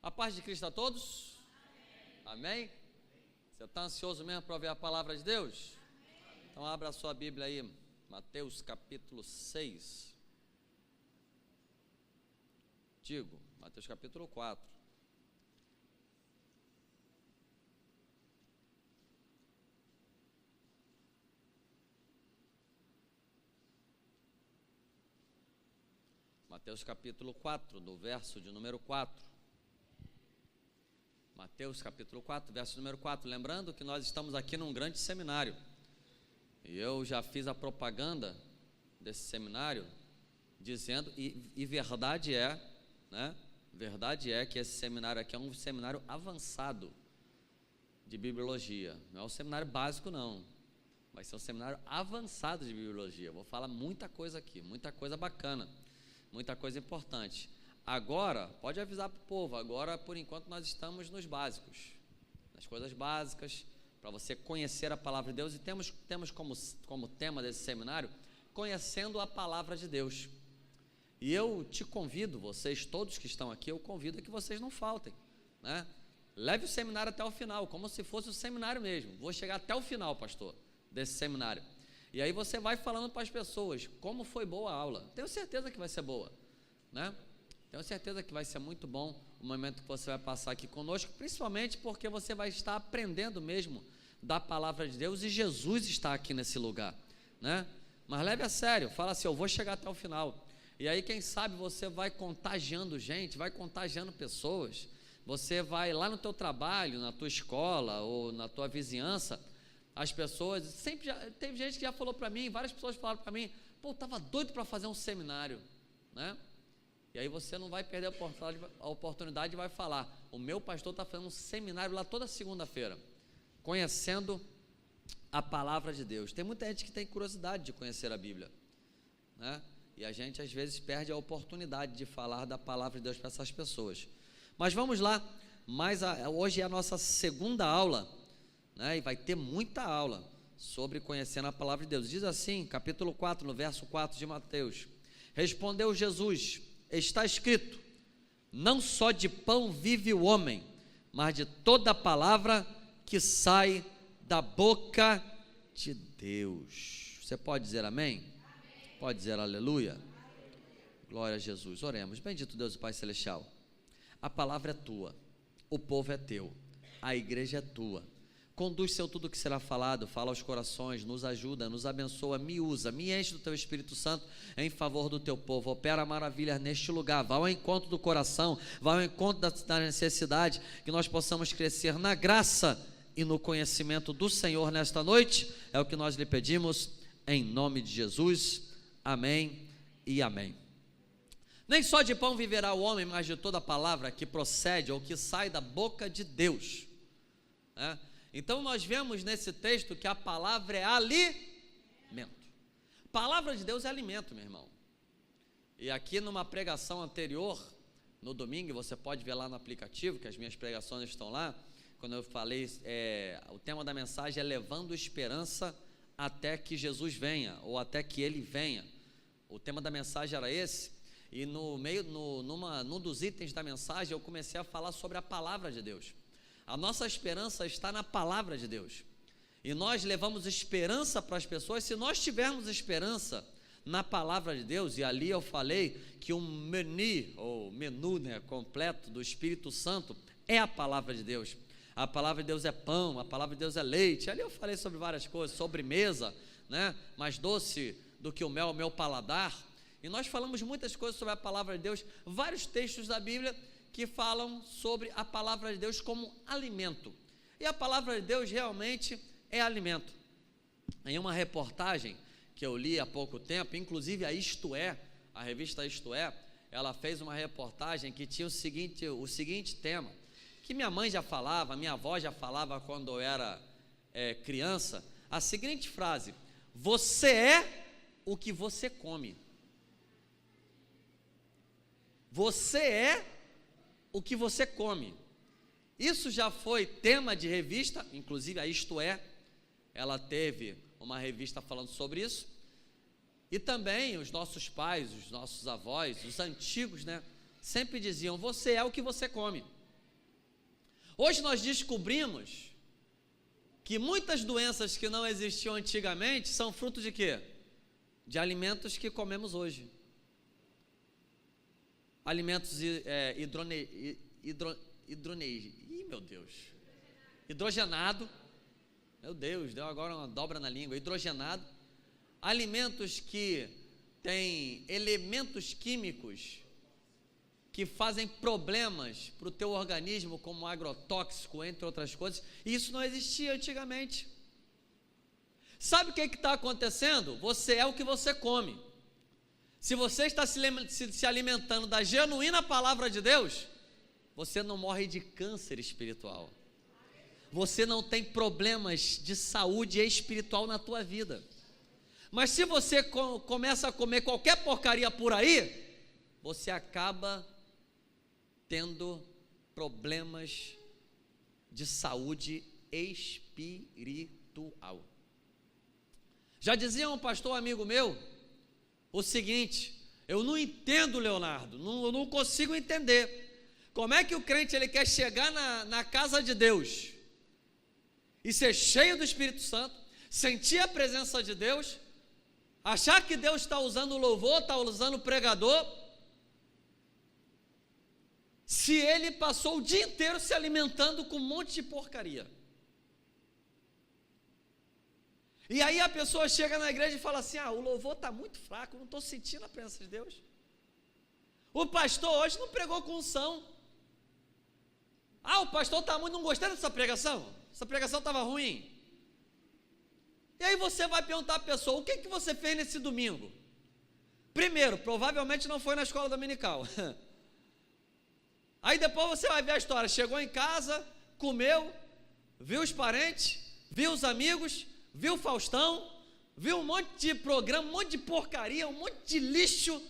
A paz de Cristo a todos? Amém? Você está ansioso mesmo para ouvir a palavra de Deus? Então abra a sua Bíblia aí, Mateus capítulo 6. Mateus capítulo 4. Mateus capítulo 4, do verso de número 4. Mateus capítulo 4, verso número 4. Lembrando que nós estamos aqui num grande seminário. E eu já fiz a propaganda desse seminário, dizendo, e verdade é, né? Verdade é que esse seminário aqui é um seminário avançado de bibliologia. Não é um seminário básico, não. Vai ser um seminário avançado de bibliologia. Vou falar muita coisa aqui, muita coisa bacana. Muita coisa importante. Agora, pode avisar para o povo, agora por enquanto nós estamos nos básicos, nas coisas básicas, para você conhecer a palavra de Deus, e temos como tema desse seminário, conhecendo a palavra de Deus. E eu te convido, vocês todos que estão aqui, eu convido a que vocês não faltem, né? Leve o seminário até o final, como se fosse o seminário mesmo. Vou chegar até o final, pastor, desse seminário. E aí você vai falando para as pessoas como foi boa a aula. Tenho certeza que vai ser boa, né? Tenho certeza que vai ser muito bom o momento que você vai passar aqui conosco, principalmente porque você vai estar aprendendo mesmo da palavra de Deus, e Jesus está aqui nesse lugar, né? Mas leve a sério, fala assim, eu vou chegar até o final. E aí quem sabe você vai contagiando gente, vai contagiando pessoas. Você vai lá no teu trabalho, na tua escola ou na tua vizinhança. As pessoas, sempre teve gente que já falou para mim, várias pessoas falaram para mim, pô, eu estava doido para fazer um seminário, né? E aí você não vai perder a oportunidade e vai falar, o meu pastor está fazendo um seminário lá toda segunda-feira, conhecendo a palavra de Deus. Tem muita gente que tem curiosidade de conhecer a Bíblia, né? E a gente às vezes perde a oportunidade de falar da palavra de Deus para essas pessoas. Mas vamos lá, hoje é a nossa segunda aula, né? E vai ter muita aula sobre conhecendo a palavra de Deus. Diz assim, capítulo 4, no verso 4 de Mateus: respondeu Jesus, está escrito, não só de pão vive o homem, mas de toda a palavra que sai da boca de Deus. Você pode dizer amém? Amém. Pode dizer aleluia? Glória a Jesus. Oremos. Bendito Deus e Pai Celestial, a palavra é tua, o povo é teu, a igreja é tua. Conduz, Senhor, tudo que será falado, fala aos corações, nos ajuda, nos abençoa, me usa, me enche do teu Espírito Santo em favor do teu povo, opera maravilhas neste lugar, vá ao encontro do coração, vá ao encontro da necessidade, que nós possamos crescer na graça e no conhecimento do Senhor nesta noite, é o que nós lhe pedimos, em nome de Jesus, amém e amém. Nem só de pão viverá o homem, mas de toda a palavra que procede ou que sai da boca de Deus, né? Então nós vemos nesse texto que a palavra é alimento. Palavra de Deus é alimento, meu irmão. E aqui numa pregação anterior, no domingo, você pode ver lá no aplicativo, que as minhas pregações estão lá, quando eu falei, o tema da mensagem é levando esperança até que Jesus venha, ou até que Ele venha. O tema da mensagem era esse, e num dos itens da mensagem eu comecei a falar sobre a palavra de Deus. A nossa esperança está na palavra de Deus, e nós levamos esperança para as pessoas se nós tivermos esperança na palavra de Deus. E ali eu falei que um menu, né, completo do Espírito Santo é a palavra de Deus. A palavra de Deus é pão, a palavra de Deus é leite. Ali eu falei sobre várias coisas, sobremesa, né, mais doce do que o mel ao meu paladar. E nós falamos muitas coisas sobre a palavra de Deus, vários textos da Bíblia que falam sobre a palavra de Deus como alimento. E a palavra de Deus realmente é alimento. Em uma reportagem que eu li há pouco tempo, inclusive a Isto É, a revista Isto É, ela fez uma reportagem que tinha o seguinte tema, que minha mãe já falava, minha avó já falava quando eu era criança, a seguinte frase: você é o que você come. Você é o que você come. Isso já foi tema de revista, inclusive a Isto É, ela teve uma revista falando sobre isso, e também os nossos pais, os nossos avós, os antigos, né, sempre diziam, você é o que você come. Hoje nós descobrimos que muitas doenças que não existiam antigamente são fruto de quê? De alimentos que comemos hoje. Alimentos hidrogenado. Meu Deus, deu agora uma dobra na língua. Hidrogenado. Alimentos que têm elementos químicos que fazem problemas para o teu organismo, como agrotóxico, entre outras coisas. E isso não existia antigamente. Sabe o que está acontecendo? Você é o que você come. Se você está se alimentando da genuína palavra de Deus, você não morre de câncer espiritual. Você não tem problemas de saúde espiritual na tua vida. Mas se você começa a comer qualquer porcaria por aí, você acaba tendo problemas de saúde espiritual. Já dizia um pastor amigo meu o seguinte: eu não entendo, Leonardo, eu não consigo entender como é que o crente ele quer chegar na casa de Deus e ser cheio do Espírito Santo, sentir a presença de Deus, achar que Deus está usando o louvor, está usando o pregador, se ele passou o dia inteiro se alimentando com um monte de porcaria. E aí a pessoa chega na igreja e fala assim: o louvor está muito fraco, não estou sentindo a presença de Deus. O pastor hoje não pregou com unção. O pastor está muito, não gostei dessa pregação, essa pregação estava ruim. E aí você vai perguntar à pessoa: o que você fez nesse domingo? Primeiro, provavelmente não foi na escola dominical. Aí depois você vai ver a história: chegou em casa, comeu, viu os parentes, viu os amigos, viu o Faustão, viu um monte de programa, um monte de porcaria, um monte de lixo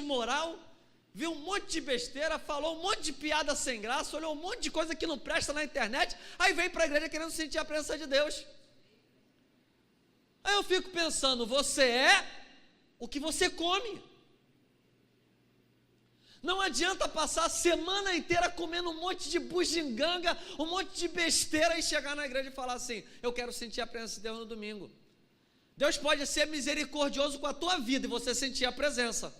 moral, viu um monte de besteira, falou um monte de piada sem graça, olhou um monte de coisa que não presta na internet, aí vem para a igreja querendo sentir a presença de Deus. Aí eu fico pensando: você é o que você come. Não adianta passar a semana inteira comendo um monte de bugiganga, um monte de besteira e chegar na igreja e falar assim: eu quero sentir a presença de Deus no domingo. Deus pode ser misericordioso com a tua vida e você sentir a presença.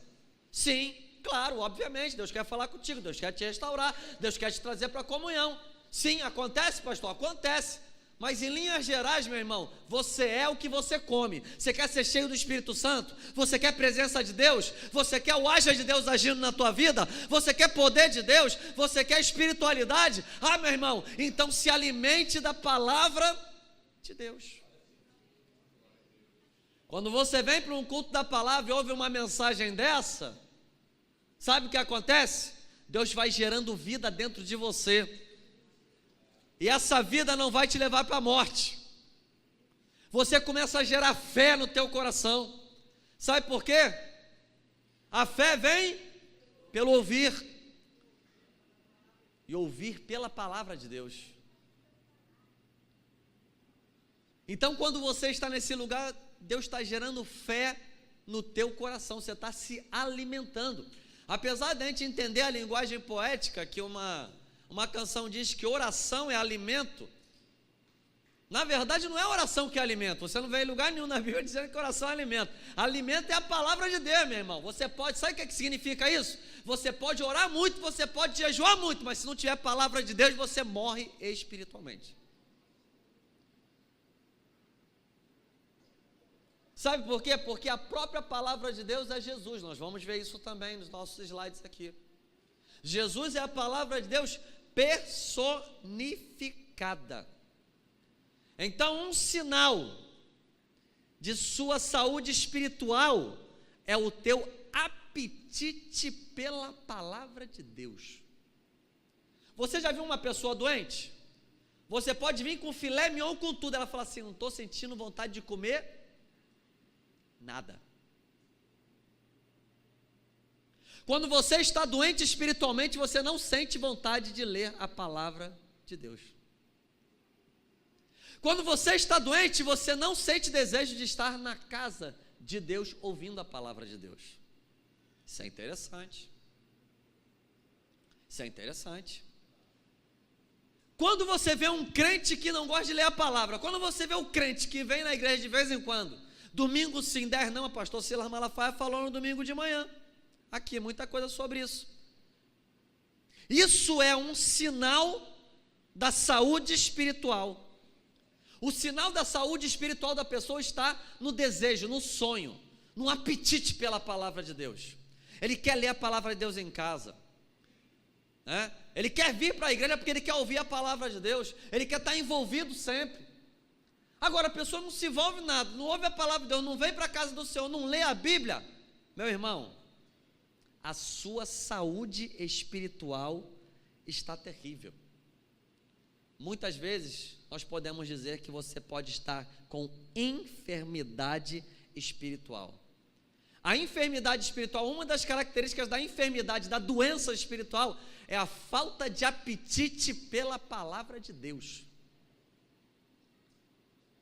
Sim, claro, obviamente, Deus quer falar contigo, Deus quer te restaurar, Deus quer te trazer para a comunhão. Sim, acontece, pastor, acontece. Mas em linhas gerais, meu irmão, você é o que você come. Você quer ser cheio do Espírito Santo? Você quer a presença de Deus? Você quer o haja de Deus agindo na tua vida? Você quer poder de Deus? Você quer espiritualidade? Meu irmão, então se alimente da palavra de Deus. Quando você vem para um culto da palavra e ouve uma mensagem dessa, sabe o que acontece? Deus vai gerando vida dentro de você. E essa vida não vai te levar para a morte. Você começa a gerar fé no teu coração. Sabe por quê? A fé vem pelo ouvir. E ouvir pela palavra de Deus. Então, quando você está nesse lugar, Deus está gerando fé no teu coração. Você está se alimentando. Apesar de a gente entender a linguagem poética, que uma canção diz que oração é alimento. Na verdade não é oração que é alimento. Você não vê em lugar nenhum na Bíblia dizendo que oração é alimento. Alimento é a palavra de Deus, meu irmão. Você pode, sabe o que significa isso? Você pode orar muito, você pode jejuar muito, mas se não tiver palavra de Deus, você morre espiritualmente. Sabe por quê? Porque a própria palavra de Deus é Jesus. Nós vamos ver isso também nos nossos slides aqui. Jesus é a palavra de Deus personificada. Então, um sinal de sua saúde espiritual é o teu apetite pela palavra de Deus. Você já viu uma pessoa doente? Você pode vir com filé mignon com tudo, ela fala assim: não estou sentindo vontade de comer nada. Quando você está doente espiritualmente, você não sente vontade de ler a palavra de Deus. Quando você está doente, você não sente desejo de estar na casa de Deus, ouvindo a palavra de Deus. Isso é interessante. Isso é interessante. Quando você vê um crente que não gosta de ler a palavra, quando você vê um crente que vem na igreja de vez em quando, domingo sim, 10 não, o pastor Silas Malafaia falou no domingo de manhã, aqui, muita coisa sobre isso. Isso é um sinal da saúde espiritual. O sinal da saúde espiritual da pessoa está no desejo, no sonho, no apetite pela palavra de Deus. Ele quer ler a palavra de Deus em casa, né? Ele quer vir para a igreja porque ele quer ouvir a palavra de Deus, ele quer estar envolvido sempre. Agora a pessoa não se envolve em nada, não ouve a palavra de Deus, não vem para a casa do Senhor, não lê a Bíblia, meu irmão, a sua saúde espiritual está terrível. Muitas vezes nós podemos dizer que você pode estar com enfermidade espiritual. A enfermidade espiritual, uma das características da enfermidade, da doença espiritual, é a falta de apetite pela palavra de Deus.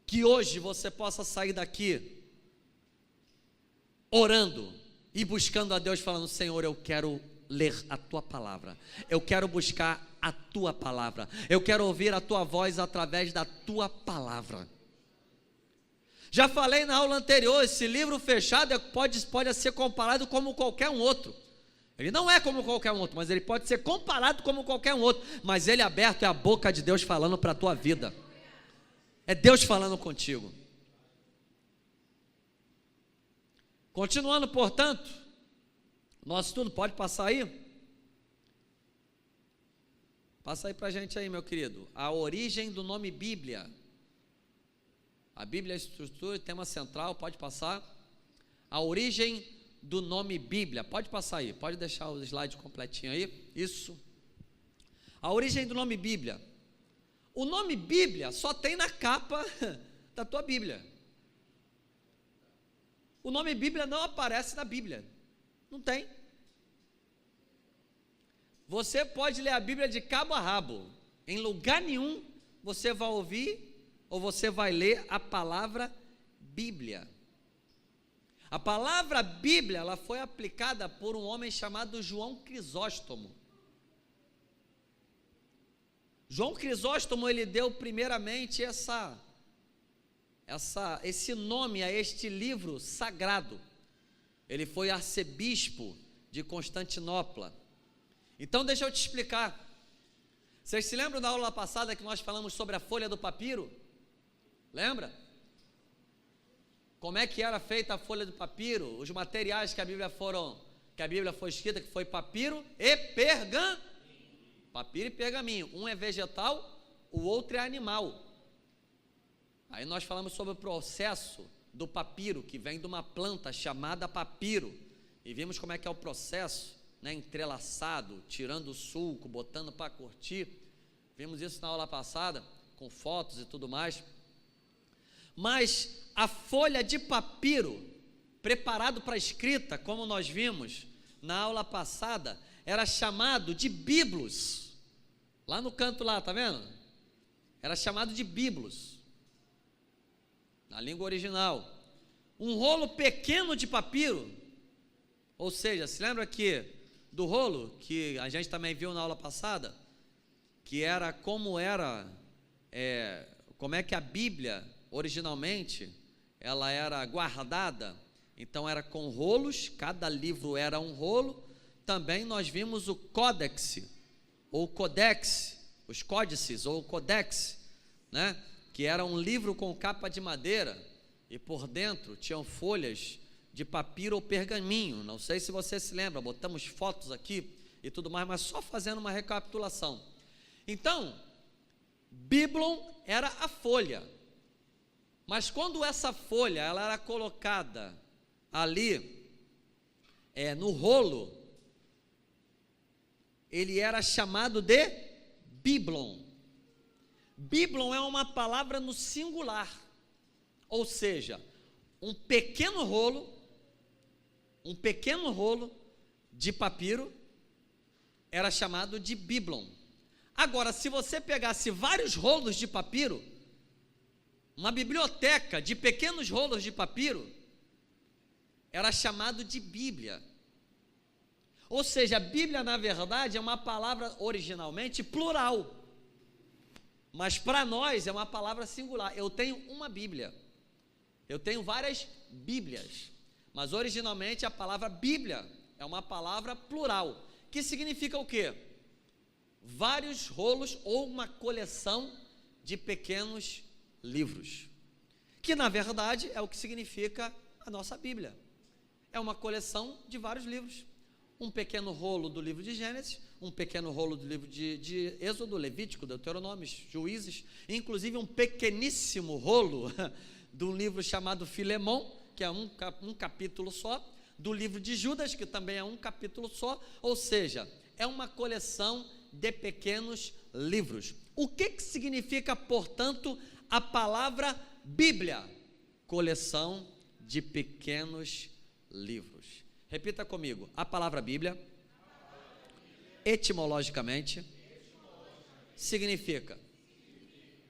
Que hoje você possa sair daqui orando e buscando a Deus, falando: Senhor, eu quero ler a Tua palavra, eu quero buscar a Tua palavra, eu quero ouvir a Tua voz através da Tua palavra. Já falei na aula anterior, esse livro fechado pode ser comparado como qualquer um outro. Ele não é como qualquer um outro, mas ele pode ser comparado como qualquer um outro. Mas ele aberto é a boca de Deus falando para a tua vida. É Deus falando contigo. Continuando, portanto, nosso estudo, pode passar aí? Passa aí para a gente aí, meu querido. A origem do nome Bíblia. A Bíblia é a estrutura e tema central, pode passar. A origem do nome Bíblia, pode passar aí, pode deixar o slide completinho aí, isso. A origem do nome Bíblia. O nome Bíblia só tem na capa da tua Bíblia. O nome Bíblia não aparece na Bíblia, não tem. Você pode ler a Bíblia de cabo a rabo, em lugar nenhum você vai ouvir ou você vai ler a palavra Bíblia. A palavra Bíblia, ela foi aplicada por um homem chamado João Crisóstomo. João Crisóstomo, ele deu primeiramente esse nome a este livro sagrado. Ele foi arcebispo de Constantinopla. Então deixa eu te explicar. Vocês se lembram da aula passada que nós falamos sobre a folha do papiro? Lembra? Como é que era feita a folha do papiro? Os materiais que a Bíblia foi escrita, que foi papiro e pergaminho. Papiro e pergaminho. Um é vegetal, o outro é animal. Aí nós falamos sobre o processo do papiro, que vem de uma planta chamada papiro. E vimos como é que é o processo, né? Entrelaçado, tirando o sulco, botando para curtir. Vimos isso na aula passada, com fotos e tudo mais. Mas a folha de papiro, preparado para escrita, como nós vimos na aula passada, era chamado de biblos. Lá no canto lá, tá vendo? Era chamado de biblos, na língua original. Um rolo pequeno de papiro, ou seja, se lembra aqui do rolo, que a gente também viu na aula passada, que era como é que a Bíblia, originalmente, ela era guardada. Então era com rolos, cada livro era um rolo. Também nós vimos o códex, ou codex, os códices, ou codex, né? Que era um livro com capa de madeira, e por dentro tinham folhas de papiro ou pergaminho. Não sei se você se lembra, botamos fotos aqui e tudo mais, mas só fazendo uma recapitulação. Então, Biblon era a folha. Mas quando essa folha ela era colocada ali no rolo, ele era chamado de Biblon. Biblon é uma palavra no singular, ou seja, um pequeno rolo de papiro era chamado de Biblon. Agora, se você pegasse vários rolos de papiro, uma biblioteca de pequenos rolos de papiro, era chamado de Bíblia. Ou seja, Bíblia, na verdade, é uma palavra originalmente plural. Mas para nós é uma palavra singular. Eu tenho uma Bíblia. Eu tenho várias Bíblias. Mas originalmente a palavra Bíblia é uma palavra plural, que significa o quê? Vários rolos ou uma coleção de pequenos livros, que na verdade é o que significa a nossa Bíblia. É uma coleção de vários livros. Um pequeno rolo do livro de Gênesis, um pequeno rolo do livro de Êxodo, Levítico, Deuteronômio, Juízes, inclusive um pequeníssimo rolo do livro chamado Filemão, que é um capítulo só, do livro de Judas, que também é um capítulo só, ou seja, é uma coleção de pequenos livros. O que significa, portanto, a palavra Bíblia? Coleção de pequenos livros. Repita comigo, a palavra Bíblia, etimologicamente, significa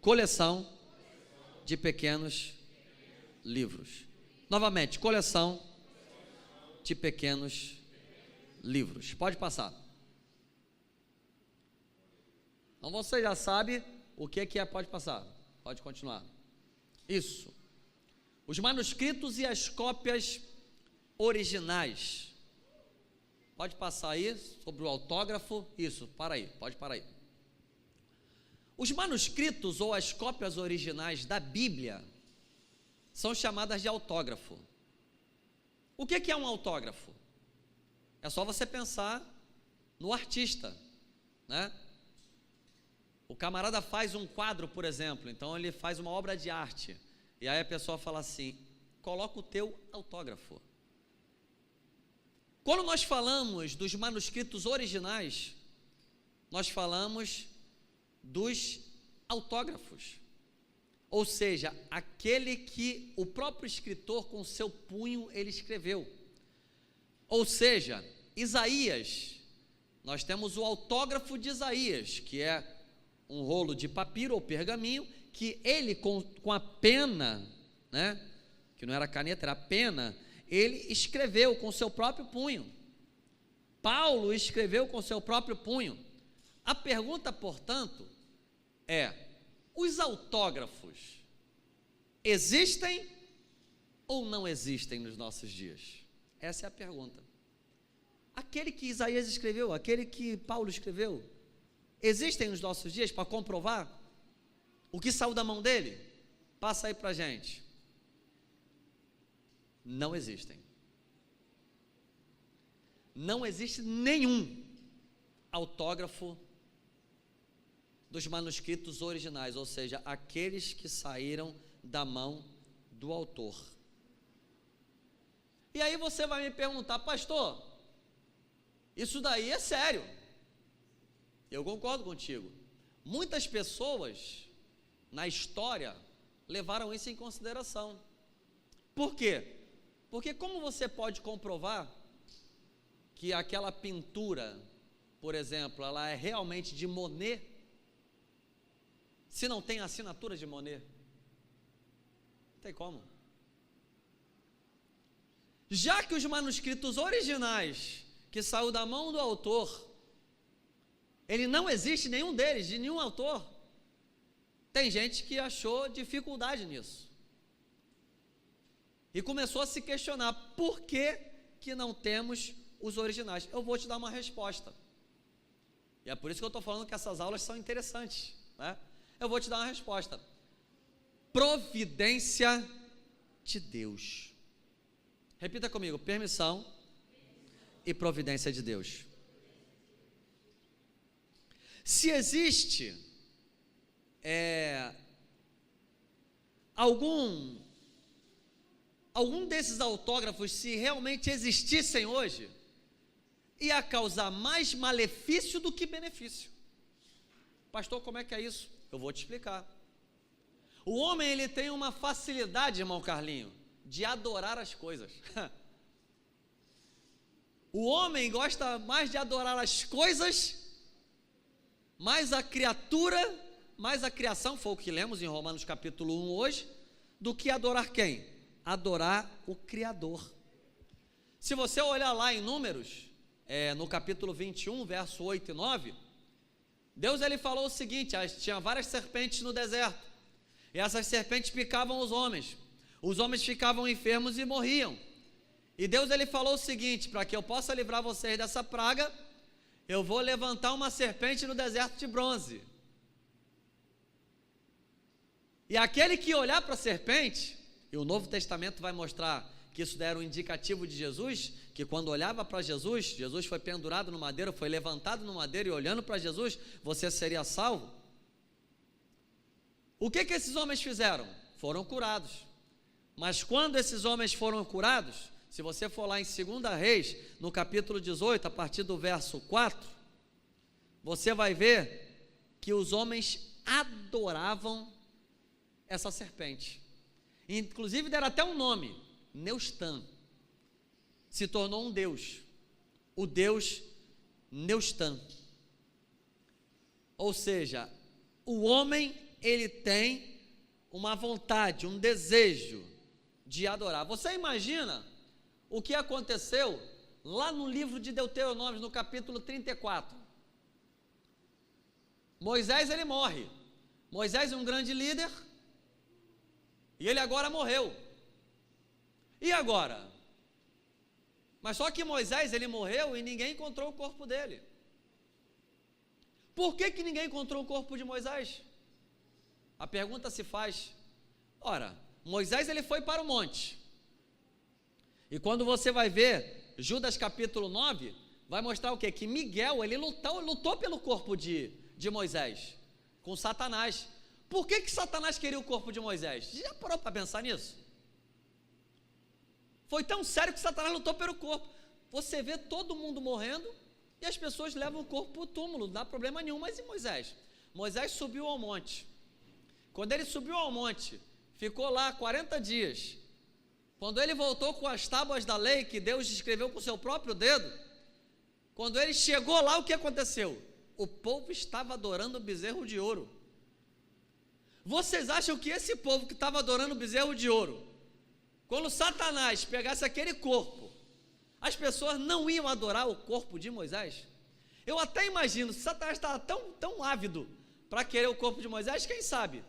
coleção de pequenos livros. Novamente, coleção de pequenos livros. Pode passar. Então você já sabe o que é, pode passar. Pode continuar. Isso. Os manuscritos e as cópias originais. Pode passar aí, sobre o autógrafo. Isso, para aí, pode parar aí. Os manuscritos ou as cópias originais da Bíblia são chamadas de autógrafo. O que é um autógrafo? É só você pensar no artista, né? O camarada faz um quadro, por exemplo, então ele faz uma obra de arte, e aí a pessoa fala assim, coloca o teu autógrafo. Quando nós falamos dos manuscritos originais, nós falamos dos autógrafos, ou seja, aquele que o próprio escritor com seu punho ele escreveu. Ou seja, Isaías, nós temos o autógrafo de Isaías, que é um rolo de papiro ou pergaminho, que ele com a pena, né, que não era caneta, era pena, ele escreveu com seu próprio punho. Paulo escreveu com seu próprio punho. A pergunta, portanto, é: os autógrafos existem ou não existem nos nossos dias? Essa é a pergunta. Aquele que Isaías escreveu, aquele que Paulo escreveu, existem nos nossos dias para comprovar o que saiu da mão dele? Passa aí para a gente. Não existem. Não existe nenhum autógrafo dos manuscritos originais, ou seja, aqueles que saíram da mão do autor. E aí você vai me perguntar, pastor, isso daí é sério? Eu concordo contigo. Muitas pessoas na história levaram isso em consideração. Por quê? Porque como você pode comprovar que aquela pintura, por exemplo, ela é realmente de Monet, se não tem assinatura de Monet? Não tem como. Já que os manuscritos originais, que saiu da mão do autor, ele não existe nenhum deles, de nenhum autor, tem gente que achou dificuldade nisso. E começou a se questionar, por que não temos os originais? Eu vou te dar uma resposta. E é por isso que eu estou falando que essas aulas são interessantes, né? Eu vou te dar uma resposta. Providência de Deus. Repita comigo, permissão e providência de Deus. Se existe algum desses autógrafos, se realmente existissem hoje, ia causar mais malefício do que benefício. Pastor, como é que é isso? Eu vou te explicar. O homem, ele tem uma facilidade, irmão Carlinho, de adorar as coisas. O homem gosta mais de adorar as coisas, mais a criatura, mais a criação, foi o que lemos em Romanos capítulo 1 hoje, do que adorar quem? Adorar o Criador. Se você olhar lá em Números, no capítulo 21, verso 8 e 9, Deus ele falou o seguinte: tinha várias serpentes no deserto, e essas serpentes picavam os homens ficavam enfermos e morriam. E Deus ele falou o seguinte: para que eu possa livrar vocês dessa praga, eu vou levantar uma serpente no deserto de bronze. E aquele que olhar para a serpente, e o Novo Testamento vai mostrar que isso era um indicativo de Jesus, que quando olhava para Jesus, Jesus foi pendurado no madeiro, foi levantado no madeiro, e olhando para Jesus, você seria salvo. O que esses homens fizeram? Foram curados. Mas quando esses homens foram curados, se você for lá em 2 Reis, no capítulo 18, a partir do verso 4, você vai ver que os homens adoravam essa serpente. Inclusive deram até um nome, Neustã. Se tornou um deus, o deus Neustã. Ou seja, o homem, ele tem uma vontade, um desejo de adorar. Você imagina o que aconteceu lá no livro de Deuteronômio, no capítulo 34. Moisés, ele morre. Moisés é um grande líder, e ele agora morreu. E agora? Mas só que Moisés, ele morreu e ninguém encontrou o corpo dele. Por que ninguém encontrou o corpo de Moisés? A pergunta se faz: ora, Moisés ele foi para o monte, e quando você vai ver Judas capítulo 9, vai mostrar o quê? Que Miguel, ele lutou pelo corpo de Moisés, com Satanás. Por que Satanás queria o corpo de Moisés? Já parou para pensar nisso? Foi tão sério que Satanás lutou pelo corpo. Você vê todo mundo morrendo, e as pessoas levam o corpo para o túmulo, não dá problema nenhum. Mas e Moisés? Moisés subiu ao monte. Quando ele subiu ao monte, ficou lá 40 dias. Quando ele voltou com as tábuas da lei, que Deus escreveu com o seu próprio dedo, quando ele chegou lá, o que aconteceu? O povo estava adorando o bezerro de ouro. Vocês acham que esse povo que estava adorando o bezerro de ouro, quando Satanás pegasse aquele corpo, as pessoas não iam adorar o corpo de Moisés? Eu até imagino, se Satanás estava tão ávido para querer o corpo de Moisés, quem sabe?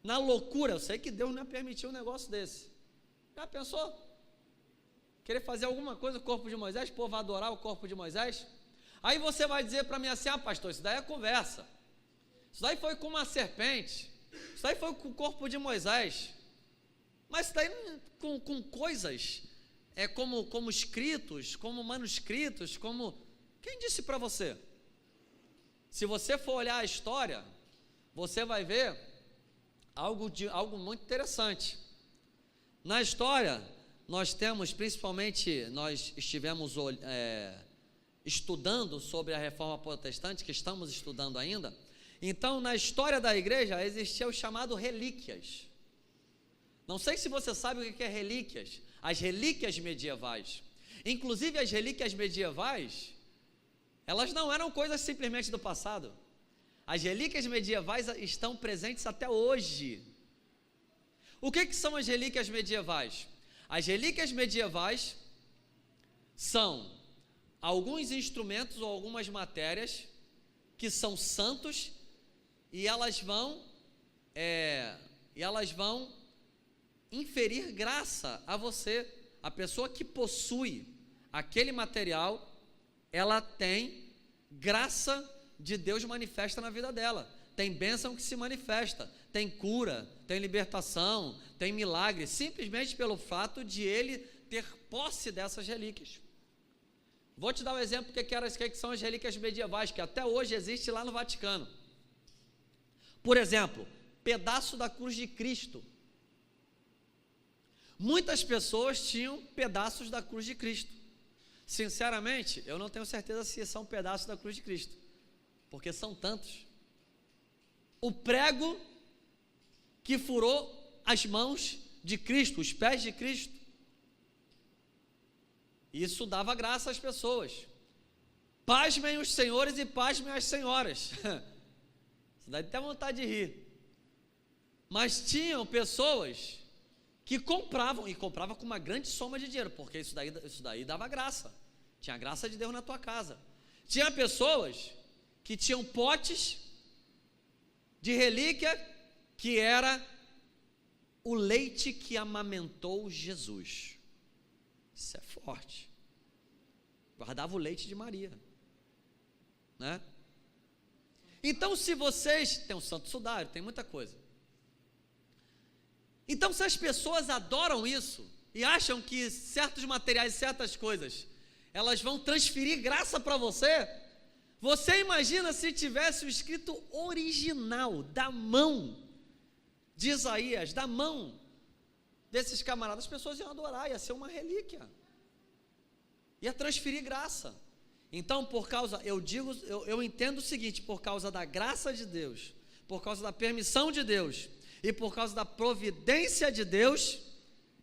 Na loucura, eu sei que Deus não ia permitir um negócio desse. Já pensou? Querer fazer alguma coisa com o corpo de Moisés, o povo vai adorar o corpo de Moisés? Aí você vai dizer para mim assim: ah, pastor, isso daí é conversa. Isso daí foi com uma serpente. Isso daí foi com o corpo de Moisés. Mas isso daí com coisas, como escritos, como manuscritos, como... Quem disse para você? Se você for olhar a história, você vai ver algo muito interessante. Na história, nós temos, principalmente, nós estivemos estudando sobre a Reforma Protestante, que estamos estudando ainda. Então, na história da igreja, existia o chamado relíquias. Não sei se você sabe o que é relíquias. As relíquias medievais. Inclusive, as relíquias medievais, elas não eram coisas simplesmente do passado. As relíquias medievais estão presentes até hoje. O que são as relíquias medievais? As relíquias medievais são alguns instrumentos ou algumas matérias que são santos, e elas vão inferir graça a você. A pessoa que possui aquele material, ela tem graça de Deus manifesta na vida dela. Tem bênção que se manifesta, tem cura, tem libertação, tem milagre, simplesmente pelo fato de ele ter posse dessas relíquias. Vou te dar um exemplo do que são as relíquias medievais, que até hoje existe lá no Vaticano. Por exemplo, pedaço da cruz de Cristo. Muitas pessoas tinham pedaços da cruz de Cristo. Sinceramente, eu não tenho certeza se são pedaços da cruz de Cristo, porque são tantos. O prego que furou as mãos de Cristo, os pés de Cristo, isso dava graça às pessoas. Pasmem os senhores e pasmem as senhoras. Isso daí tem vontade de rir. Mas tinham pessoas que compravam, e compravam com uma grande soma de dinheiro, porque isso daí dava graça. Tinha a graça de Deus na tua casa. Tinha pessoas que tinham potes de relíquia, que era o leite que amamentou Jesus. Isso é forte. Guardava o leite de Maria, né? Então, se vocês, tem um santo sudário, tem muita coisa. Então, se as pessoas adoram isso e acham que certos materiais, certas coisas, elas vão transferir graça para você, você imagina se tivesse o escrito original, da mão de Isaías, da mão desses camaradas, as pessoas iam adorar, ia ser uma relíquia, ia transferir graça. Então, eu entendo o seguinte: por causa da graça de Deus, por causa da permissão de Deus e por causa da providência de Deus,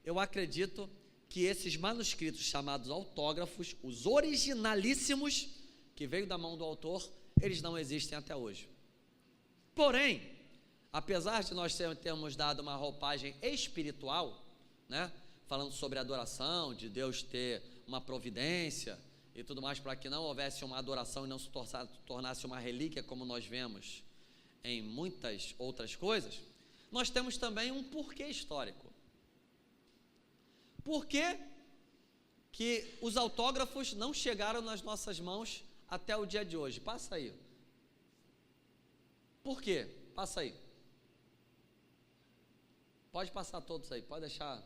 eu acredito que esses manuscritos chamados autógrafos, os originalíssimos, que veio da mão do autor, eles não existem até hoje. Porém, apesar de nós termos dado uma roupagem espiritual, né, falando sobre adoração, de Deus ter uma providência e tudo mais, para que não houvesse uma adoração e não se tornasse uma relíquia, como nós vemos em muitas outras coisas, nós temos também um porquê histórico. Por que os autógrafos não chegaram nas nossas mãos até o dia de hoje? Passa aí. Por quê? Passa aí. Pode passar todos aí, pode deixar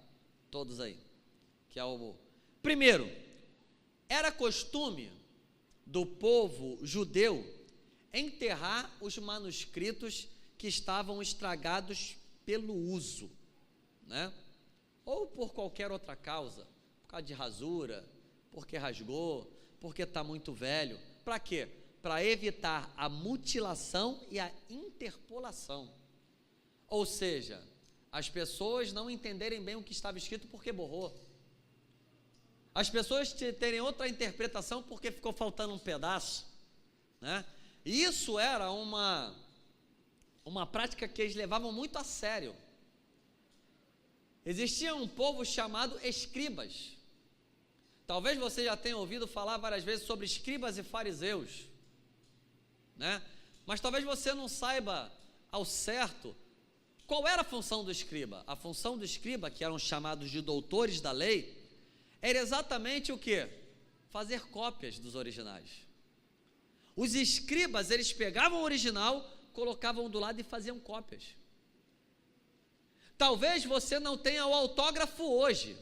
todos aí. Que é o primeiro. Era costume do povo judeu enterrar os manuscritos que estavam estragados pelo uso, né? Ou por qualquer outra causa, por causa de rasura, porque rasgou, porque está muito velho. Para quê? Para evitar a mutilação e a interpolação. Ou seja, as pessoas não entenderem bem o que estava escrito porque borrou. As pessoas terem outra interpretação porque ficou faltando um pedaço, né? E isso era uma prática que eles levavam muito a sério. Existia um povo chamado escribas. Talvez você já tenha ouvido falar várias vezes sobre escribas e fariseus, né? Mas talvez você não saiba ao certo qual era a função do escriba. A função do escriba, que eram chamados de doutores da lei, era exatamente o quê? Fazer cópias dos originais. Os escribas, eles pegavam o original, colocavam do lado e faziam cópias. Talvez você não tenha o autógrafo hoje,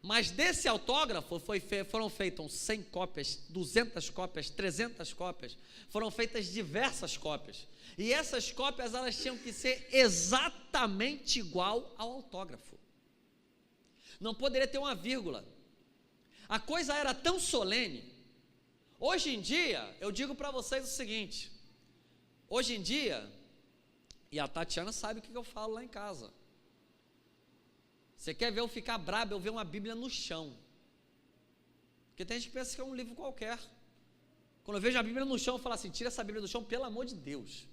mas desse autógrafo foram feitas 100 cópias, 200 cópias, 300 cópias, foram feitas diversas cópias, e essas cópias elas tinham que ser exatamente igual ao autógrafo, não poderia ter uma vírgula. A coisa era tão solene. Hoje em dia, eu digo para vocês o seguinte, hoje em dia, e a Tatiana sabe o que eu falo lá em casa, você quer ver eu ficar brabo, eu ver uma Bíblia no chão, porque tem gente que pensa que é um livro qualquer. Quando eu vejo a Bíblia no chão, eu falo assim: tira essa Bíblia do chão, pelo amor de Deus,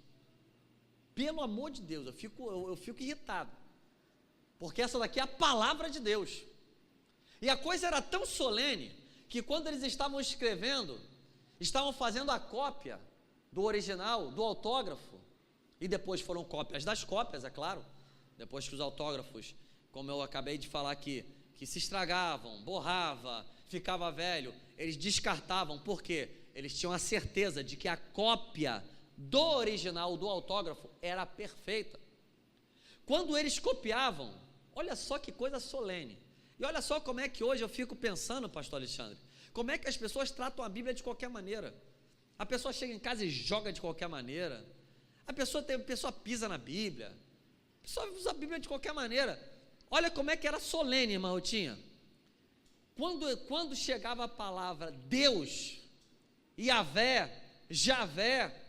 pelo amor de Deus. Eu fico irritado, porque essa daqui é a palavra de Deus. E a coisa era tão solene, que quando eles estavam escrevendo, estavam fazendo a cópia do original, do autógrafo, e depois foram cópias das cópias, é claro, depois que os autógrafos, como eu acabei de falar aqui, que se estragavam, borrava, ficava velho, eles descartavam, porque eles tinham a certeza de que a cópia do original, do autógrafo, era perfeita. Quando eles copiavam, olha só que coisa solene, e olha só como é que hoje eu fico pensando, pastor Alexandre, como é que as pessoas tratam a Bíblia de qualquer maneira. A pessoa chega em casa e joga de qualquer maneira, a pessoa pisa na Bíblia, a pessoa usa a Bíblia de qualquer maneira. Olha como é que era solene, irmã Rutinha. Quando chegava a palavra Deus, Yahvé, Javé,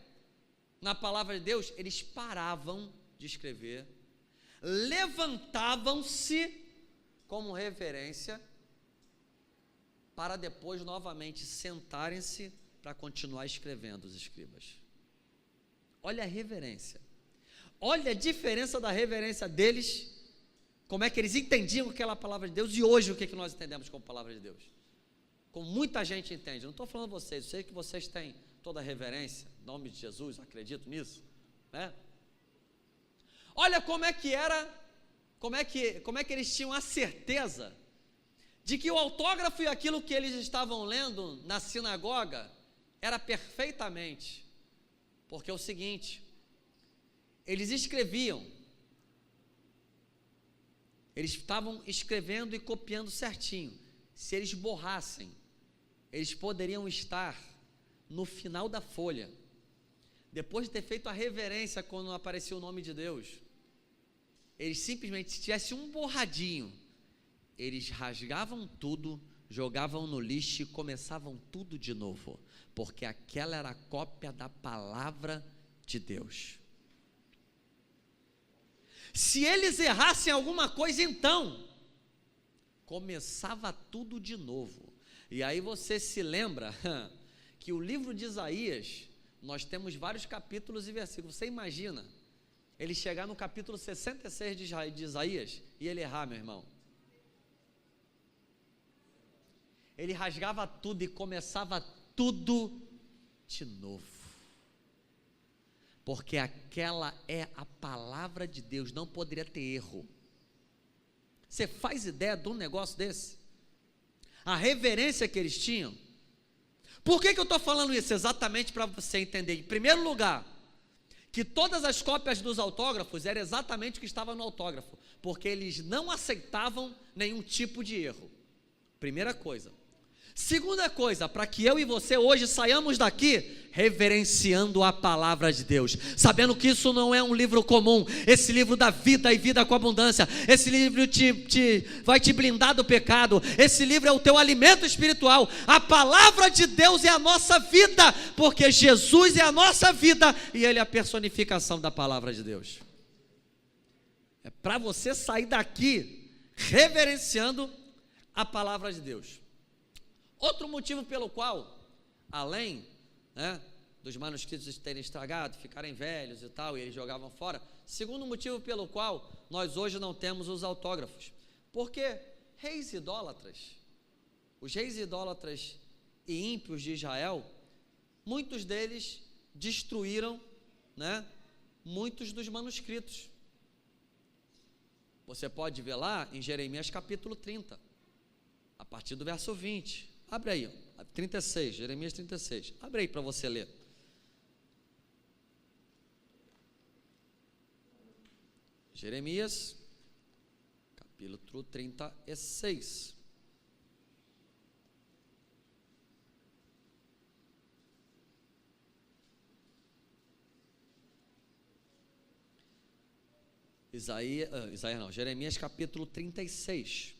na palavra de Deus, eles paravam de escrever, levantavam-se como reverência, para depois novamente sentarem-se para continuar escrevendo, os escribas. Olha a reverência, olha a diferença da reverência deles, como é que eles entendiam aquela palavra de Deus, e hoje o que nós entendemos como palavra de Deus, como muita gente entende. Não estou falando vocês, eu sei que vocês têm toda reverência, em nome de Jesus, acredito nisso, né? Olha como é que era, como é que eles tinham a certeza de que o autógrafo e aquilo que eles estavam lendo na sinagoga era perfeitamente, porque é o seguinte, eles escreviam, eles estavam escrevendo e copiando certinho. Se eles borrassem, eles poderiam estar no final da folha, depois de ter feito a reverência quando aparecia o nome de Deus, eles simplesmente, se tivesse um borradinho, eles rasgavam tudo, jogavam no lixo e começavam tudo de novo, porque aquela era a cópia da palavra de Deus. Se eles errassem alguma coisa, então começava tudo de novo. E aí você se lembra que o livro de Isaías, nós temos vários capítulos e versículos. Você imagina ele chegar no capítulo 66 de Isaías e ele errar, meu irmão? Ele rasgava tudo e começava tudo de novo, porque aquela é a palavra de Deus, não poderia ter erro. Você faz ideia de um negócio desse? A reverência que eles tinham. Por que eu estou falando isso? Exatamente para você entender. Em primeiro lugar, que todas as cópias dos autógrafos era exatamente o que estava no autógrafo, porque eles não aceitavam nenhum tipo de erro. Primeira coisa. Segunda coisa, para que eu e você hoje saiamos daqui reverenciando a palavra de Deus, sabendo que isso não é um livro comum, esse livro da vida e vida com abundância, esse livro vai te blindar do pecado, esse livro é o teu alimento espiritual, a palavra de Deus é a nossa vida, porque Jesus é a nossa vida e Ele é a personificação da palavra de Deus. É para você sair daqui reverenciando a palavra de Deus. Outro motivo pelo qual, além, dos manuscritos terem estragado, ficarem velhos e tal, e eles jogavam fora, segundo motivo pelo qual nós hoje não temos os autógrafos, porque reis idólatras, os reis idólatras e ímpios de Israel, muitos deles destruíram, muitos dos manuscritos. Você pode ver lá em Jeremias capítulo 30, a partir do verso 20, abre aí, 36, Jeremias 36, abre aí para você ler. Jeremias, capítulo 36. Jeremias capítulo 36.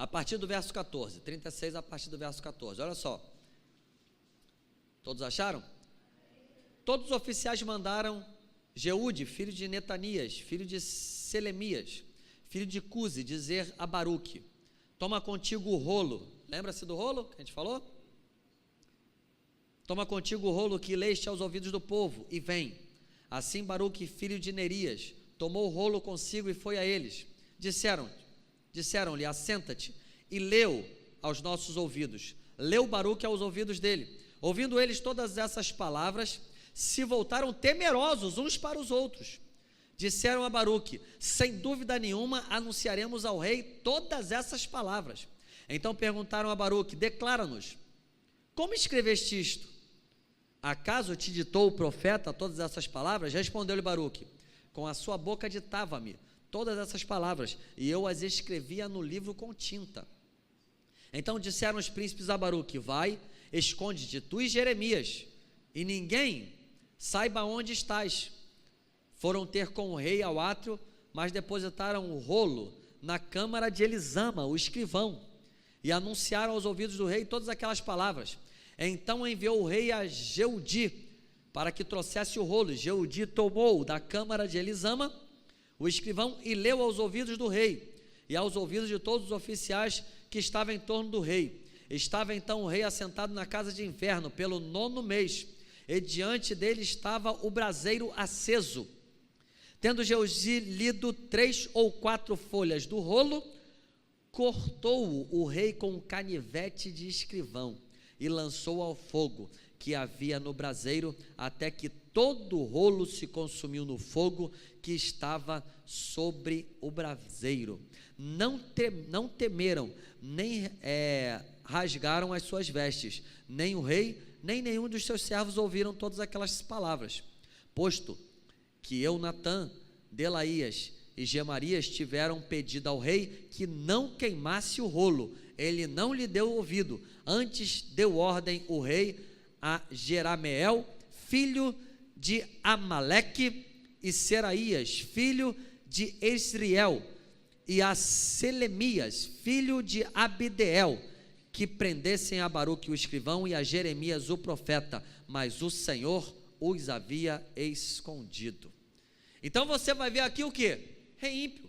A partir do verso 14, 36 a partir do verso 14, olha só, todos acharam? Todos os oficiais mandaram Jeude, filho de Netanias, filho de Selemias, filho de Cusi, dizer a Baruque, toma contigo o rolo, lembra-se do rolo que a gente falou? Toma contigo o rolo que leste aos ouvidos do povo, e vem. Assim Baruque, filho de Nerias, tomou o rolo consigo e foi a eles, disseram-lhe, assenta-te, e leu aos nossos ouvidos. Leu Baruque aos ouvidos dele. Ouvindo eles todas essas palavras, se voltaram temerosos uns para os outros. Disseram a Baruque, sem dúvida nenhuma anunciaremos ao rei todas essas palavras. Então perguntaram a Baruque, declara-nos, como escreveste isto? Acaso te ditou o profeta todas essas palavras? Respondeu-lhe Baruque, com a sua boca ditava-me todas essas palavras, e eu as escrevia no livro com tinta. Então disseram os príncipes a Baruque, vai, esconde-te tu e Jeremias, e ninguém saiba onde estás. Foram ter com o rei ao átrio, mas depositaram o rolo na câmara de Elisama, o escrivão, e anunciaram aos ouvidos do rei todas aquelas palavras. Então enviou o rei a Jeudi, para que trouxesse o rolo. Jeudi tomou da câmara de Elisama o escrivão e leu aos ouvidos do rei e aos ouvidos de todos os oficiais que estava em torno do rei. Estava então o rei assentado na casa de inverno, pelo 9º mês, e diante dele estava o braseiro aceso. Tendo Geazi lido 3 ou 4 folhas do rolo, cortou-o o rei com um canivete de escrivão e lançou ao fogo que havia no braseiro, até que todo o rolo se consumiu no fogo que estava sobre o braseiro. Não temeram, nem rasgaram as suas vestes, nem o rei, nem nenhum dos seus servos ouviram todas aquelas palavras, posto que Eunatã, Delaías e Gemarias tiveram pedido ao rei que não queimasse o rolo. Ele não lhe deu ouvido. Antes deu ordem o rei a Jerameel, filho de Amaleque, e Seraías, filho de Esriel, e a Selemias, filho de Abdeel, que prendessem a Baruque o escrivão e a Jeremias o profeta, mas o Senhor os havia escondido. Então você vai ver aqui o que? Rei ímpio.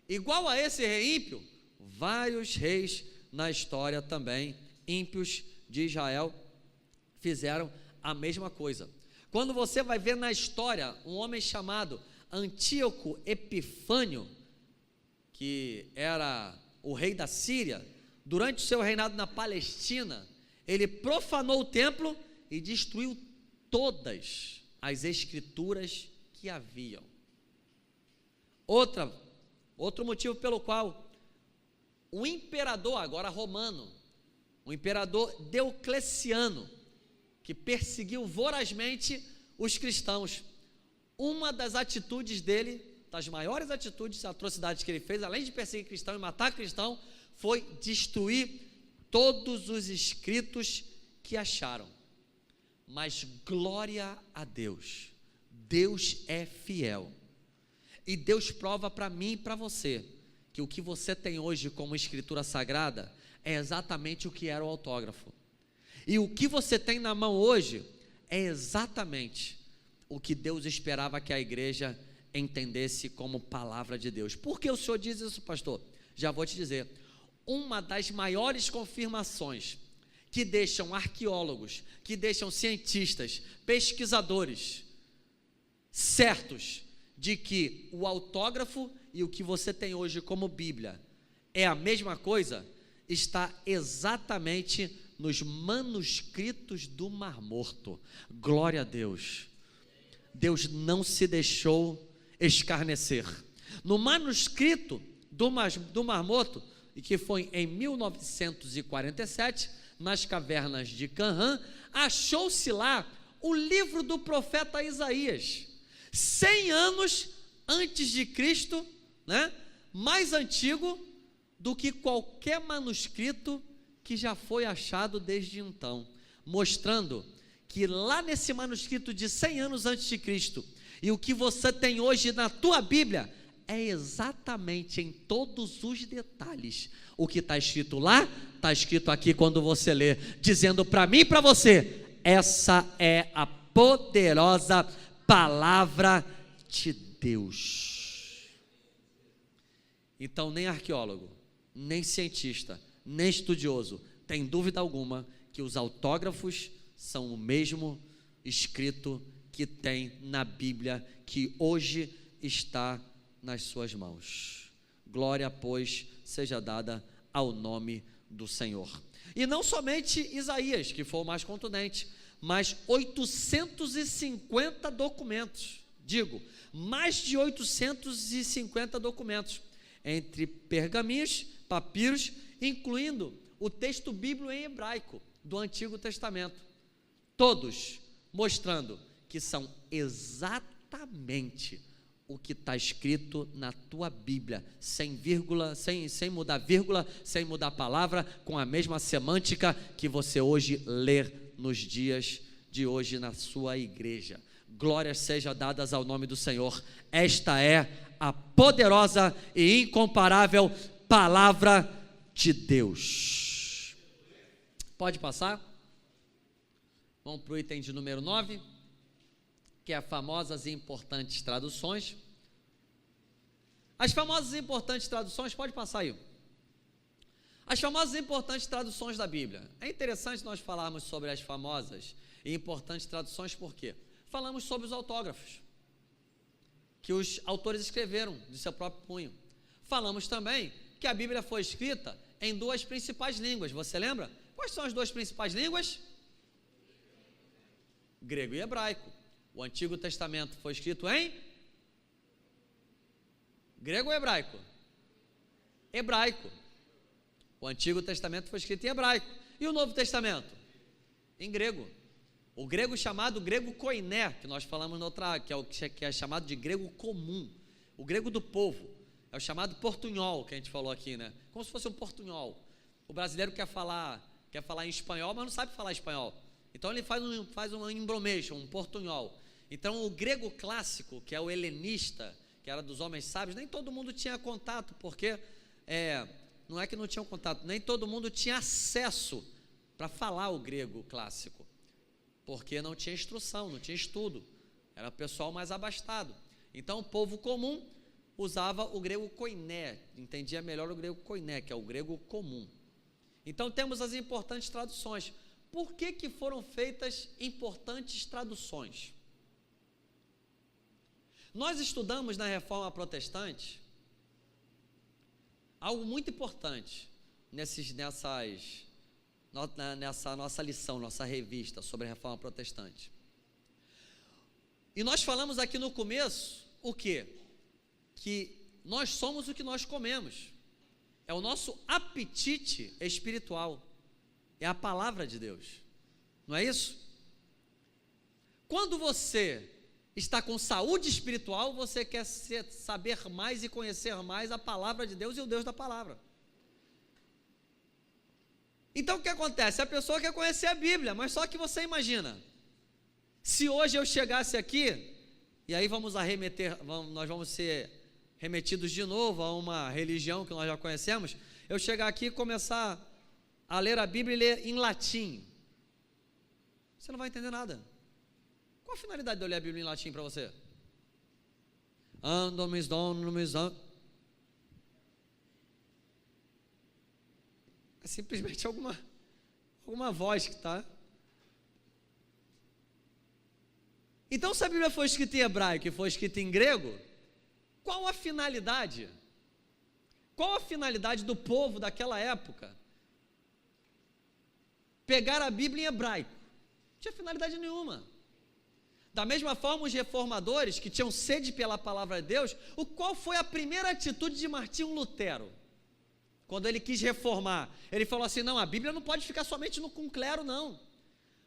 Igual a esse rei ímpio, vários reis na história também, ímpios de Israel, fizeram a mesma coisa. Quando você vai ver na história um homem chamado Antíoco Epifânio, que era o rei da Síria, durante o seu reinado na Palestina, ele profanou o templo e destruiu todas as escrituras que haviam. Outro motivo pelo qual o imperador, agora romano, o imperador Diocleciano, que perseguiu vorazmente os cristãos, uma das atitudes dele, das maiores atitudes, atrocidades que ele fez, além de perseguir cristão e matar cristão, foi destruir todos os escritos que acharam. Mas glória a Deus, Deus é fiel, e Deus prova para mim e para você, que o que você tem hoje como escritura sagrada, é exatamente o que era o autógrafo, e o que você tem na mão hoje, é exatamente o que Deus esperava que a igreja entendesse como palavra de Deus. Por que o senhor diz isso, pastor? Já vou te dizer. Uma das maiores confirmações que deixam arqueólogos, que deixam cientistas, pesquisadores certos de que o autógrafo e o que você tem hoje como Bíblia é a mesma coisa, está exatamente nos manuscritos do Mar Morto. Glória a Deus. Deus não se deixou escarnecer. No manuscrito do Mar Morto, e que foi em 1947, nas cavernas de Qumran, achou-se lá o livro do profeta Isaías, 100 anos antes de Cristo, né? Mais antigo do que qualquer manuscrito que já foi achado desde então, mostrando que lá nesse manuscrito de 100 anos antes de Cristo, e o que você tem hoje na tua Bíblia, é exatamente em todos os detalhes. O que está escrito lá, está escrito aqui quando você lê, dizendo para mim e para você, essa é a poderosa palavra de Deus. Então nem arqueólogo, nem cientista, nem estudioso tem dúvida alguma que os autógrafos são o mesmo escrito que tem na Bíblia, que hoje está nas suas mãos. Glória, pois, seja dada ao nome do Senhor. E não somente Isaías, que foi o mais contundente, mas 850 documentos, mais de 850 documentos, entre pergaminhos, papiros, incluindo o texto bíblico em hebraico do Antigo Testamento, todos mostrando que são exatamente o que está escrito na tua Bíblia, sem vírgula, sem mudar vírgula, sem mudar a palavra, com a mesma semântica que você hoje lê nos dias de hoje na sua igreja. Glórias sejam dadas ao nome do Senhor. Esta é a poderosa e incomparável palavra de Deus. Pode passar? Vamos para o item de número 9, que é famosas e importantes traduções. As famosas e importantes traduções, pode passar aí. As famosas e importantes traduções da Bíblia. É interessante nós falarmos sobre as famosas e importantes traduções, por quê? Falamos sobre os autógrafos, que os autores escreveram de seu próprio punho. Falamos também que a Bíblia foi escrita em duas principais línguas, você lembra? Quais são as duas principais línguas? Grego e hebraico. O Antigo Testamento foi escrito em grego ou hebraico? Hebraico. O Antigo Testamento foi escrito em hebraico. E o Novo Testamento? Em grego. O grego chamado grego koiné, que nós falamos na outra, que é chamado de grego comum. O grego do povo. É o chamado portunhol, que a gente falou aqui, né? Como se fosse um portunhol. O brasileiro quer falar em espanhol, mas não sabe falar espanhol. Então ele faz um embromation, um portunhol. Então o grego clássico, que é o helenista, que era dos homens sábios, nem todo mundo tinha contato, porque não é que não tinham contato, nem todo mundo tinha acesso para falar o grego clássico, porque não tinha instrução, não tinha estudo, era o pessoal mais abastado. Então o povo comum usava o grego koiné, entendia melhor o grego koiné, que é o grego comum. Então temos as importantes traduções. Por que foram feitas importantes traduções? Nós estudamos na Reforma Protestante algo muito importante nessa nossa lição, nossa revista sobre a Reforma Protestante. E nós falamos aqui no começo o quê? Que nós somos o que nós comemos. É o nosso apetite espiritual. É a palavra de Deus. Não é isso? Quando você está com saúde espiritual, você quer saber mais e conhecer mais a palavra de Deus e o Deus da palavra. Então o que acontece? A pessoa quer conhecer a Bíblia, mas só que você imagina, se hoje eu chegasse aqui, e aí nós vamos ser remetidos de novo a uma religião que nós já conhecemos, eu chegar aqui e começar a ler a Bíblia e ler em latim, você não vai entender nada. Qual a finalidade de eu ler a Bíblia em latim para você? É simplesmente alguma voz que está. Então, se a Bíblia foi escrita em hebraico e foi escrita em grego, qual a finalidade? Qual a finalidade do povo daquela época? Pegar a Bíblia em hebraico. Não tinha finalidade nenhuma. Da mesma forma, os reformadores, que tinham sede pela palavra de Deus, qual foi a primeira atitude de Martinho Lutero? Quando ele quis reformar, ele falou assim, não, a Bíblia não pode ficar somente com o clero, não.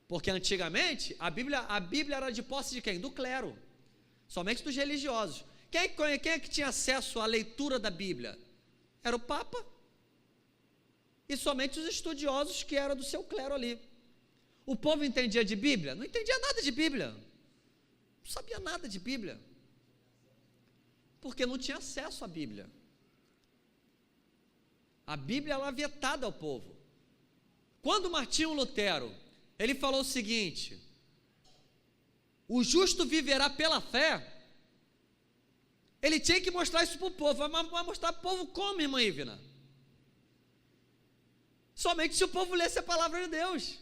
Porque antigamente, a Bíblia era de posse de quem? Do clero. Somente dos religiosos. Quem é que tinha acesso à leitura da Bíblia? Era o Papa. E somente os estudiosos que eram do seu clero ali. O povo entendia de Bíblia? Não entendia nada de Bíblia. Não sabia nada de Bíblia. Porque não tinha acesso à Bíblia. A Bíblia era vetada ao povo. Quando Martinho Lutero, ele falou o seguinte, o justo viverá pela fé, ele tinha que mostrar isso para o povo. Vai mostrar para o povo como, irmã Ivna? Somente se o povo lesse a palavra de Deus.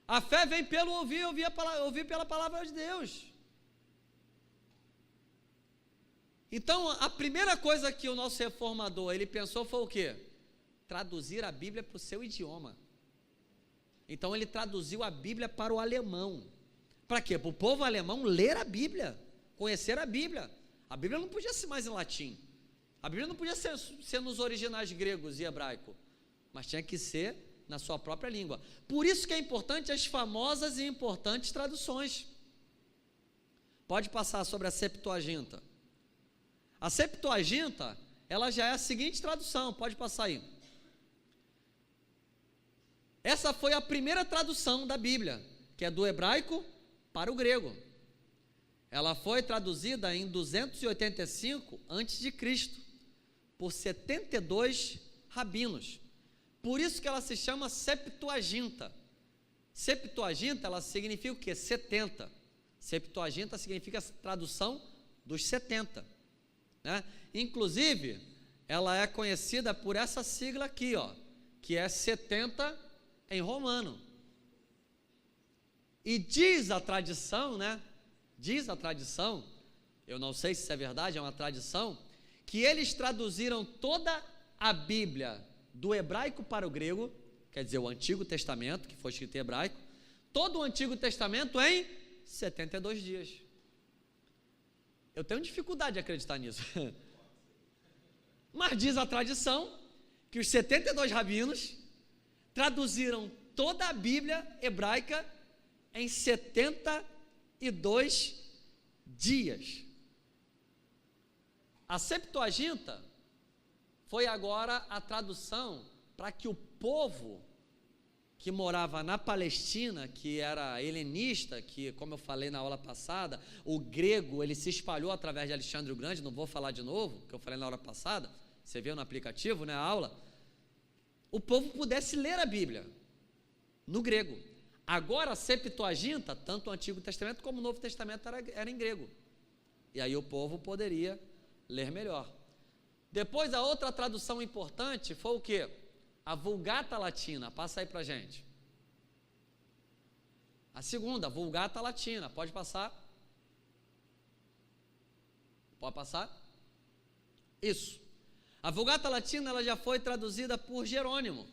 A fé vem pelo ouvir pela palavra de Deus. Então, a primeira coisa que o nosso reformador, ele pensou foi o quê? Traduzir a Bíblia para o seu idioma. Então, ele traduziu a Bíblia para o alemão. Para quê? Para o povo alemão ler a Bíblia, conhecer a Bíblia. A Bíblia não podia ser mais em latim. A Bíblia não podia ser nos originais gregos e hebraico, mas tinha que ser na sua própria língua. Por isso que é importante as famosas e importantes traduções. Pode passar sobre a Septuaginta. A Septuaginta, ela já é a seguinte tradução, pode passar aí. Essa foi a primeira tradução da Bíblia, que é do hebraico para o grego. Ela foi traduzida em 285 a.C., por 72 rabinos. Por isso que ela se chama Septuaginta. Septuaginta, ela significa o quê? 70. Septuaginta significa a tradução dos 70. Né? Inclusive, ela é conhecida por essa sigla aqui, ó, que é 70 em romano. E diz a tradição, né? Diz a tradição, eu não sei se isso é verdade, é uma tradição, que eles traduziram toda a Bíblia do hebraico para o grego, quer dizer, o Antigo Testamento, que foi escrito em hebraico, todo o Antigo Testamento em 72 dias. Eu tenho dificuldade de acreditar nisso. Mas diz a tradição que os 72 rabinos traduziram toda a Bíblia hebraica em 72 dias. A Septuaginta foi agora a tradução para que o povo que morava na Palestina, que era helenista, que, como eu falei na aula passada, o grego, ele se espalhou através de Alexandre o Grande, não vou falar de novo, que eu falei na aula passada, você viu no aplicativo, né, a aula, o povo pudesse ler a Bíblia no grego. Agora a Septuaginta, tanto o Antigo Testamento como o Novo Testamento era em grego, e aí o povo poderia ler melhor. Depois a outra tradução importante foi o quê? A Vulgata Latina, passa aí pra gente. A segunda, a Vulgata Latina, pode passar? Pode passar? Isso. A Vulgata Latina, ela já foi traduzida por Jerônimo,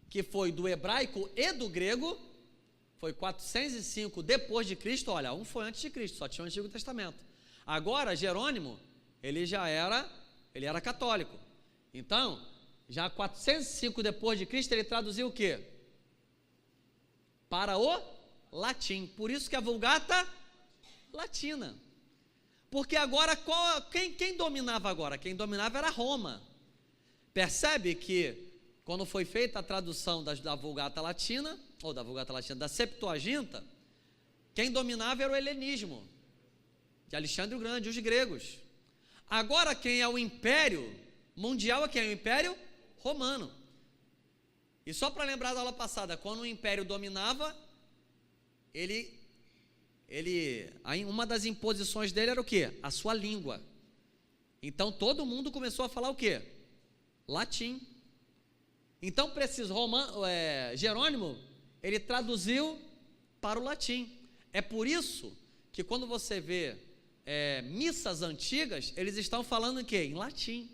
que foi do hebraico e do grego, foi 405 depois de Cristo, olha, um foi antes de Cristo, só tinha o Antigo Testamento. Agora, Jerônimo, ele era católico. Então, já 405 depois de Cristo, ele traduziu o quê? Para o latim. Por isso que a Vulgata Latina. Porque agora, quem dominava agora? Quem dominava era Roma. Percebe que, quando foi feita a tradução da Vulgata Latina, ou da Vulgata Latina, da Septuaginta, quem dominava era o helenismo, de Alexandre o Grande, os gregos. Agora, quem é o império mundial é quem? O Império Romano. E só para lembrar da aula passada, quando o império dominava, uma das imposições dele era o quê? A sua língua. Então todo mundo começou a falar o quê? Latim. Então Jerônimo, ele traduziu para o latim. É por isso que quando você vê missas antigas, eles estão falando em quê? Em latim,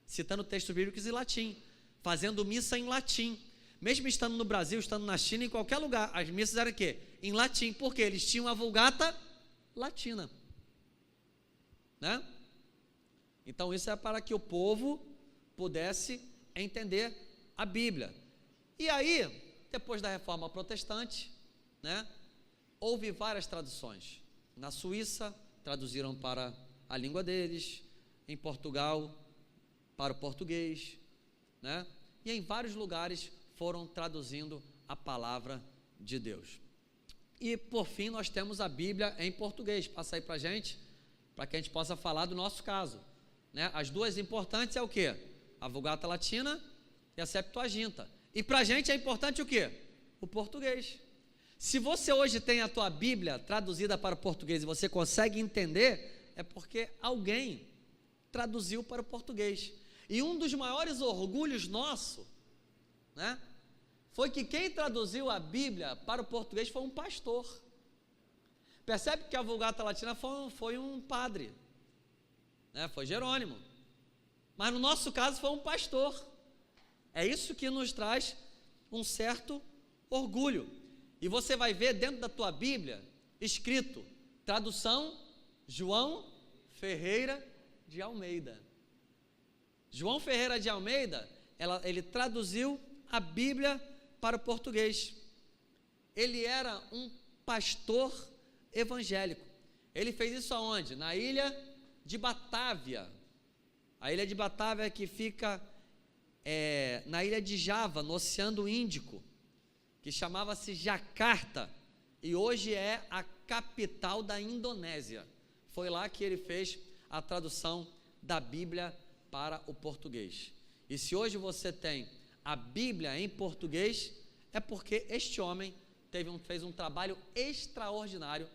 citando textos bíblicos em latim, fazendo missa em latim. Mesmo estando no Brasil, estando na China, em qualquer lugar, as missas eram o quê? Em latim, porque eles tinham a Vulgata Latina, né? Então isso é para que o povo pudesse entender a Bíblia. E aí, depois da Reforma Protestante, né, houve várias traduções. Na Suíça, traduziram para a língua deles, em Portugal, para o português, né? E em vários lugares foram traduzindo a palavra de Deus. E por fim nós temos a Bíblia em português. Passa aí para a gente, para que a gente possa falar do nosso caso, né? As duas importantes é o quê? A Vulgata Latina e a Septuaginta. E para a gente é importante o quê? O português. Se você hoje tem a tua Bíblia traduzida para o português e você consegue entender, é porque alguém traduziu para o português. E um dos maiores orgulhos nosso, né, foi que quem traduziu a Bíblia para o português foi um pastor. Percebe que a Vulgata Latina foi um padre, né, foi Jerônimo. Mas no nosso caso foi um pastor. É isso que nos traz um certo orgulho. E você vai ver dentro da tua Bíblia escrito, tradução João Ferreira de Almeida. João Ferreira de Almeida, ele traduziu a Bíblia para o português. Ele era um pastor evangélico. Ele fez isso aonde? Na ilha de Batávia. A ilha de Batávia que fica na ilha de Java, no Oceano Índico, que chamava-se Jakarta, e hoje é a capital da Indonésia. Foi lá que ele fez a tradução da Bíblia para o português. E se hoje você tem a Bíblia em português, é porque este homem fez um trabalho extraordinário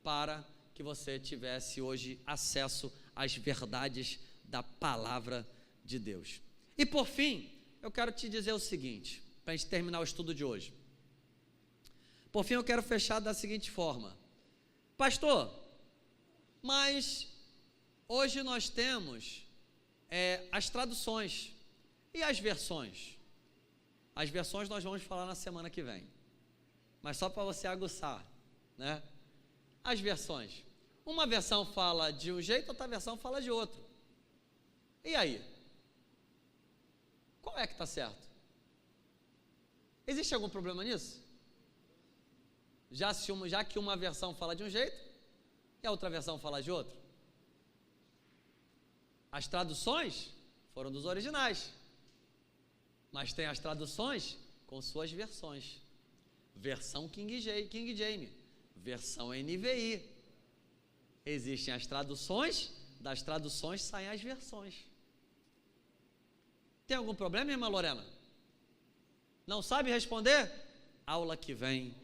para que você tivesse hoje acesso às verdades da palavra de Deus. E por fim, eu quero te dizer o seguinte, para a gente terminar o estudo de hoje. Por fim, eu quero fechar da seguinte forma: pastor, mas hoje nós temos as traduções e as versões. As versões nós vamos falar na semana que vem, mas só para você aguçar, né? As versões, uma versão fala de um jeito, outra versão fala de outro. E aí? Qual é que está certo? Existe algum problema nisso? Já que uma versão fala de um jeito e a outra versão fala de outro? As traduções foram dos originais, mas tem as traduções com suas versões. Versão King James, versão NVI. Existem as traduções, das traduções saem as versões. Tem algum problema, irmã Lorena? Não sabe responder? Aula que vem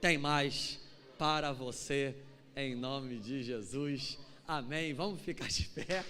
tem mais para você, em nome de Jesus. Amém. Vamos ficar de pé.